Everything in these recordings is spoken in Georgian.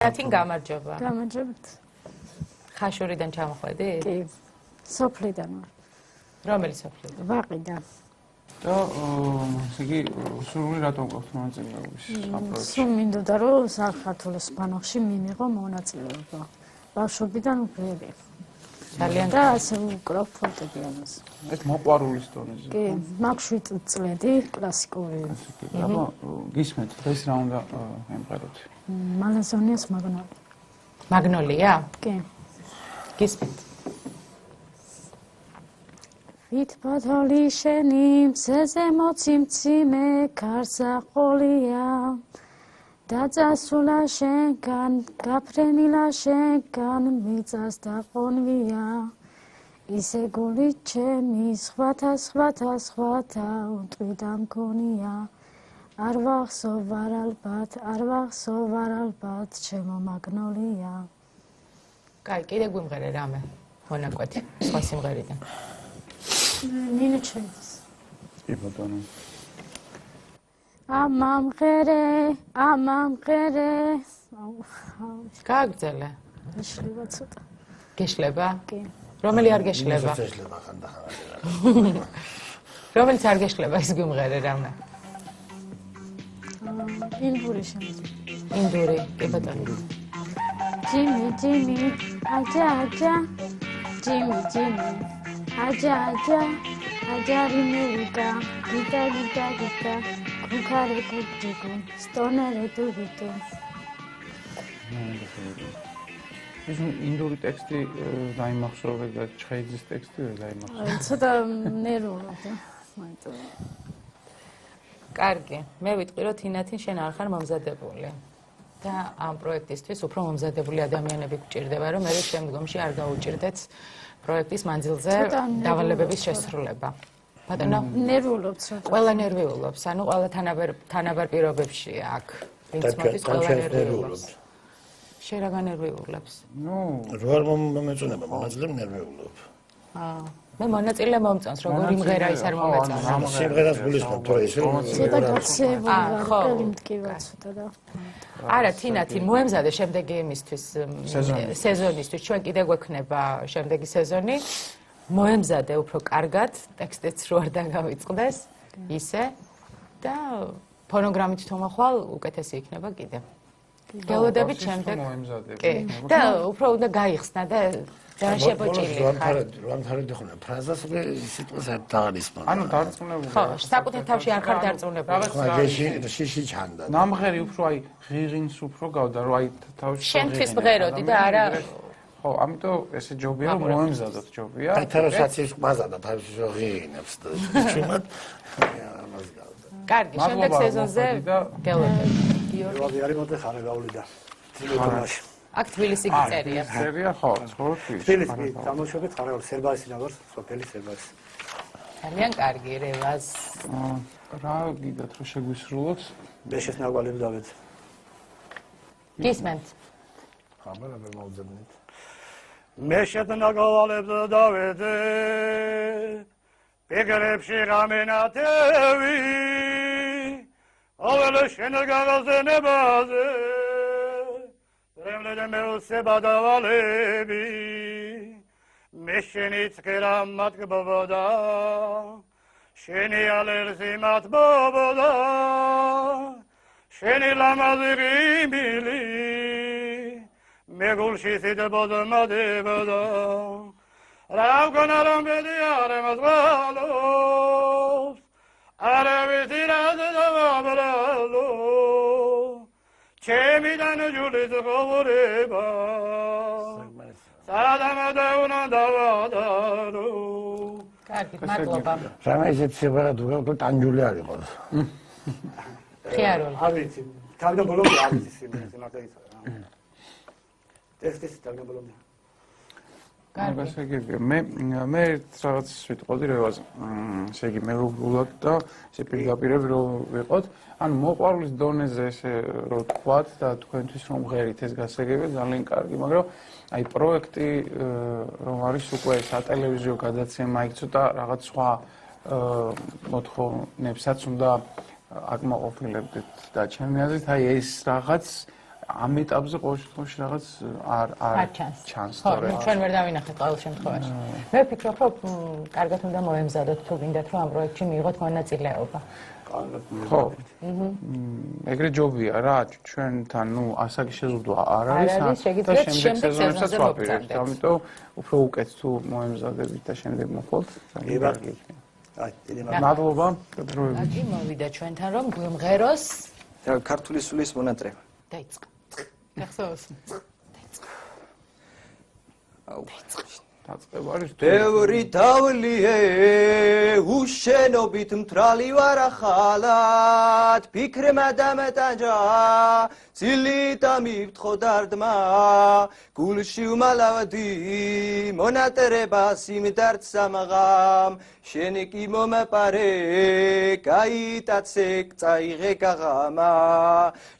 Ათინ გამარჯობა. გამარჯობთ. ხაშურიდან ჩამოხვედით? კი. სოფლიდან ვარ. რომელი სოფლიდან? ვაყიდან. და ესე იგი სრული რატომ გქონთ მონაწილეობის ამ პროექტში? სულ მინდოდა რომ საქართველოს ბანახში მიმიღო მონაწილეობა. ბავშვობიდან ვღირი. ძალიან და ასე უკრავ ფოტოები ამას. ეს მოყვარულის დონეზე. კი, მაგ 7 წლედი კლასიკური. აბა გისმენთ, დღეს რა უნდა ემყაროთ? მალაზონიას მაგნოლია. მაგნოლია? კი. გისმენთ. ვით ბათალი შენი მზეზე მოციმციმე ქარსაყოლია დაწასულა შენგან გაფრენილა შენგან მიწას დაყონვია ისე გული ჩემი სხვათა უტყვიდა მქონია არ ვახსოვ არ ალბათ ჩემო მაგნოლია. კაი, კიდე გვიმღერე რამე მონაკვეთი სხვა სიმღერიდან. ნინო ჩემს. კი ბატონო. ამამღერე. გააგრძელე. გეშლება ცოტა. გეშლება? კი. რომელი არ გეშლება? შეშლება ხანდახან. რომელიც არ გეშლება ის გვიმღერე რამე. ინდური შემოწმე. ინდური, კი ბატონო. ჯიმი, აჯა. ჯიმი. აჯა. აჯარი მევიკა. გიტა. ქუქარე კუჯიკუ. სტონერე დუდიტუ. ის ინდური ტექსტი დაიმახსოვრე და ჩხეიძის ტექსტი ვერ დაიმახსოვრე. ცოტა ნერვულობდა. მაინც. კარგი, მე ვიტყვი რომ თინათინ შენ არ ხარ მომზადებული. და ამ პროექტისთვის უფრო მომზადებული ადამიანები გვჭირდება, რომ მე შემდგომში არ გაუჭირდეთ პროექტის მანძილზე დავალებების შესრულება. ბატონო, ნერვულობ ცოტა. ყველა ნერვიულობს, ანუ ყველა თანაბარ პირობებში აქ. ვინც მოდის, ყველა ნერვიულობს. შენ რა განერვიულებს? ნუ, რო არ მომეწონება, მონაწილემ ნერვიულობ. მე მონაწილე მომწონს, როგორ იმღერა ის არ მომეწონს. ამ სიმღერას გულისხმობ, თორე ისე ცოტა გაქცეებული ვარ, მტკივა ცოტა და. არა, თინათინ მოემზადე შემდეგი იმისთვის სეზონისთვის. ჩვენ კიდე გვექნება შემდეგი სეზონი. მოემზადე უფრო კარგად, ტექსტიც რო არ დაგავიწყდეს, ისე და ფონოგრამით თუ მოხვალ, უკეთესი იქნება კიდე. გელოდებით შემდეგ. კი. და უფრო უნდა გაიხსნა და შეპოჭილი ხარ. რამთარები ხონა ფრაზას სიტყვას არ დაარისმო. ანუ დარწმუნებული. ხო, საკუთარ თავში არ ხარ დარწმუნებული. შეში ჩანდა. ნამღერი უფრო აი ღიღინს უფრო გავდა, რომ აი თავში შენთვის მღეროდი და არა ხო, ამიტომ ესე ჯობია რომ მოემზადოთ ჯობია. აი თაროსაციის ყმაზა და თავში ღიღინებს და ჩუმად ამას გავდა. კარგი, შემდეგ სეზონზე გელოდებით. გიორგი არის მოთხარი გაუვლიდა. თბილისში. აქ თბილისი გიწერია. სერია ხო, ცხოვრობთ. თბილისი გამოშვებით ხარეული სერბაისი ნაბარ, სოფელი სერბაისი. ძალიან კარგი რევაზ. რა გიდათ რომ შეგვისრულოთ? მე შესნაგვალებს დავეც. გისმენთ. ხამარა ვერ მოვძებნით. მე შესნაგვალებს დავეც. პეგრებში გამენათევი. აველე შენგაღაზენებაზე. Remle de meu se badavalebi Mesheni tkera mat gboda Sheni alerzi mat boboda Sheni lamaziri mili Megul shisi de bodma de boda Rav konaram bedi aremaz galos Areviti razı da vabralos ჩემიდან ჯულის ღორება სადამადეუნა დავადარო კარგი, მადლობა. რამა ისეთ სიმღერა თუ გაქვს ტანჯული არ იყოს. ხიარული. არ ვიცი, თავიდან ბოლომდე არ ვიცი სიმღერის მაგალითად. ტექსტის თავიდან ბოლომდე. კარგი, ესე იგი მე რაღაც ვიტყოდი რევაზ. ესე იგი მე ვუგულად და ესე პირდაპირები რომ ვიყოთ. ანუ მოყვარულის დონეზე ესე რო თქვათ და თქვენთვის რომ ღერით ეს გასაგები ძალიან კარგი, მაგრამ აი პროექტი რომ არის უკვე სატელევიზიო გადაცემა, იქ ცოტა რაღაც სხვა მოთხოვნებსაც უნდა აკმაყოფილებდით და ჩემი აზრით აი ეს რაღაც ამ ეტაპზე ყოველ შემთხვევაში რაღაც არ ჩანს. ხო, ჩვენ ვერ დავინახეთ ყოველ შემთხვევაში. მე ვფიქრობ, რომ კარგად უნდა მოემზადოთ თუ გინდათ რომ ამ პროექტში მიიღოთ მონაწილეობა. ხო. ეგრე ჯობია რა, ჩვენთან ასაკი შეზღუდვა არ არის და შემდეგ სეზონებსაც ვაპირებთ. ამიტომ უფრო უკეთ თუ მოემზადებით და შემდეგ მოხვალთ. მადლობა. აი, მოვიდა ჩვენთან რომ გვიმღეროს ქართული სულის მონატრება. დაიწყო. გახსოვს? ბევრი დავლიე უშენობით მთრალი ვარ ახალად ფიქრმა დამეტანჯა წილით ამიფთხო დარდმა გულში უმალავდი მონატრებას იმ დარდ სამღამ შენი კი მომეპარე გაიტაცე წაიღე გაღამა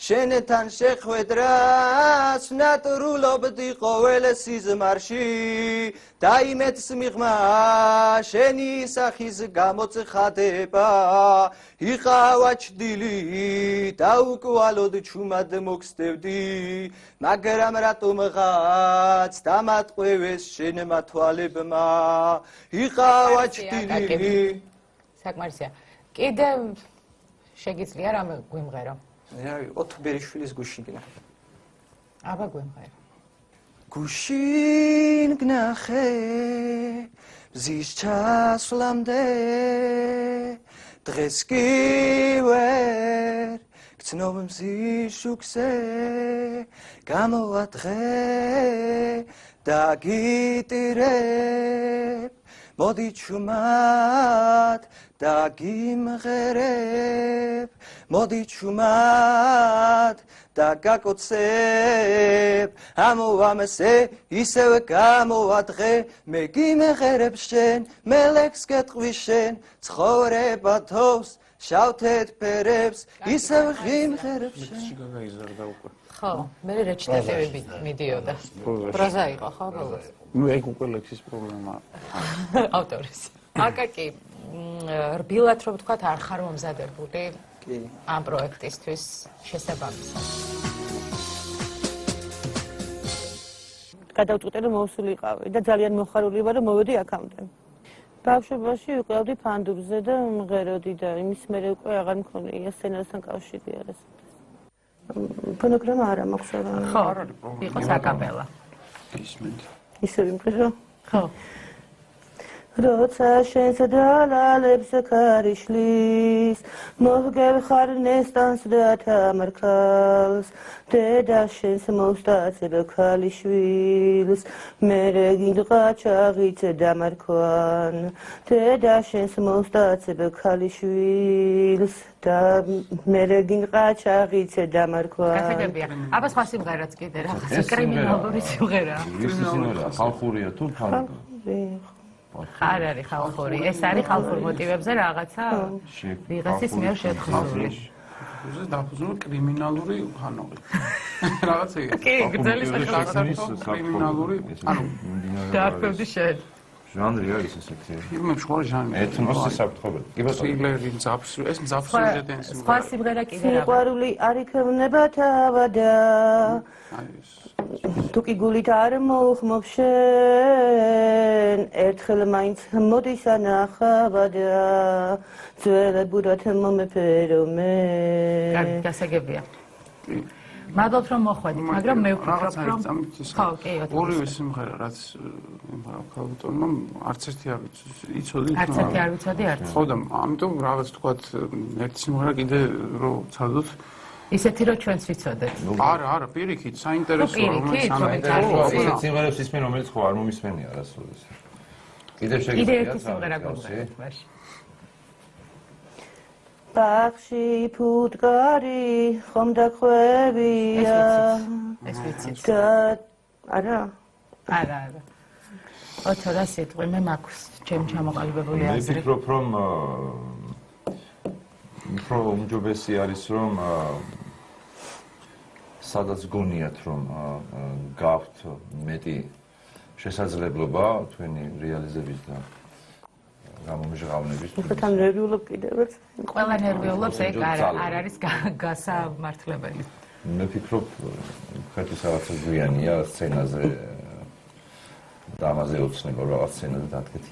შენთან შეხვედრას ნატრულობდი ყოველ სიზმარში დაიმეც მიღმა შენი სახის გამოწხადება იყავა ჩდილი დაუკვალოდ ჩუმად მოგსდევდი მაგრამ რატომღაც დამატყვევეს შენმა თვალებმა იყავა ჩდილი საკმარისია კიდე შეგიძლია რამე გვიმღერო ოთბერიშვილის გუშინ გნახე აბა გვიმღერო გუშინ გნახე მზის ჩასვლამდე დღეს კი ვერ გცნობ მზის შუქზე გამოვა დღე დაგიტირებ მოდი ჩუმად დაგიმღერებ მოდი ჩუმად დაგაკოცებ ამოვამესე ისევ გამოვა დღე მე გიმღერებ შენ მელექს გეტყვი შენ ცხოვრება თოვს შავთეთ ფერებს ისევ გიმღერებ შენ გაგაიზარდა უკვე ხო მე რეჩიტატივები მიდიოდა პროზა იყო ხო ბოლოს ეგ უკვე ლექსის პრობლემა ავტორის აკაკი რბილად რომ ვთქვათ არ ხარ მომზადებული ამ პროექტისთვის შესაბამისად გადავწყვიტე რომ მოვსულიყავი და ძალიან მოხარული ვარ რომ მოვედი აქამდე ბავშვობაში ვიყავდი ფანდურზე და მღეროდი და იმის მერე უკვე აღარ მქონია სცენართან კავშირი არის ფონოგრამა არა მაქვს რა ხო იყო საკაპელა ისმენთ ისე ვიმღერო ხო როცა შენს დალალებს ქარიშლის მოგევხარ ნესტანს და თამარქალს დედა შენს მოსტაცებ ქალიშვილს მერე გინდღა ჩაღიცე დამარქვან დედა შენს მოსტაცებ ქალიშვილს და მერე გინდღა ჩაღიცე დამარქვან გასაგებია აბა სხვა სიმღერაც კიდე რაღაცა კრიმინალური სიმღერა ხალხურია თუ ხალხური არ არის ხალხური ეს არის ხალხურ მოტივებზე რაღაცა ვიღაცის მიერ შეთხზული უზე დაფუძნებული კრიმინალური ხანოყი რაღაცა კი გრძელი სახელმწიფო კრიმინალური ანუ დაარქვევდი შენ ჟანრი არის ესეთი ფილმებში ხო ჟანრი ეთნოსის საფრთხობები კი ბატონო თრილერი მძაფრი ეს მძაფრი ჟედენს სხვა სიმღერა კიდე რა სიყვარული არ იქნება თავადა თუ კი გულით არ მოუხმობ შენ ერთხელ მაინც მოდის ანახავადა ძველებურად მომეფერო მე კარგი გასაგებია მადლობთ რომ მოხვედით მაგრამ მე ვფიქრობ რომ ხო კი ორივე სიმღერა რაც ქალბატონმა არც ერთი არ იცოდი არც ერთი არ ვიცოდი არც ხო და ამიტომ რაღაც თქვათ ერთი სიმღერა კიდე რო ვცადოთ ისეთი რომ ჩვენც ვიცოდეთ არა პირიქით საინტერესოა რომელიც ისეთ სიმღერებს ისმენ რომელიც ხო არ მომისმენია რასოდეს კიდევ შეგიძლია კიდე ერთი სიმღერა გვიმღეროთ მაშინ ბაღში ფუტკარი ხომ დახვევია ეს ვიცით არა ოთო რა სიტყვი მე მაქვს ჩემ ჩამოყალიბებული აზრი მე ვფიქრობ რომ უფრო უმჯობესი არის რომ სადაც გონიათ რომ გაქვთ მეტი შესაძლებლობა თქვენი რეალიზების და გამომჟღავნების თან ნერვიულობ კიდევაც ყველა ნერვიულობს ეგ არ არის გასამართლებელი მე ფიქრობ, ხეთის რაღაცა გვიანია სცენაზე და ამაზე ოცნება რაღაც სცენაზე დადგეთ.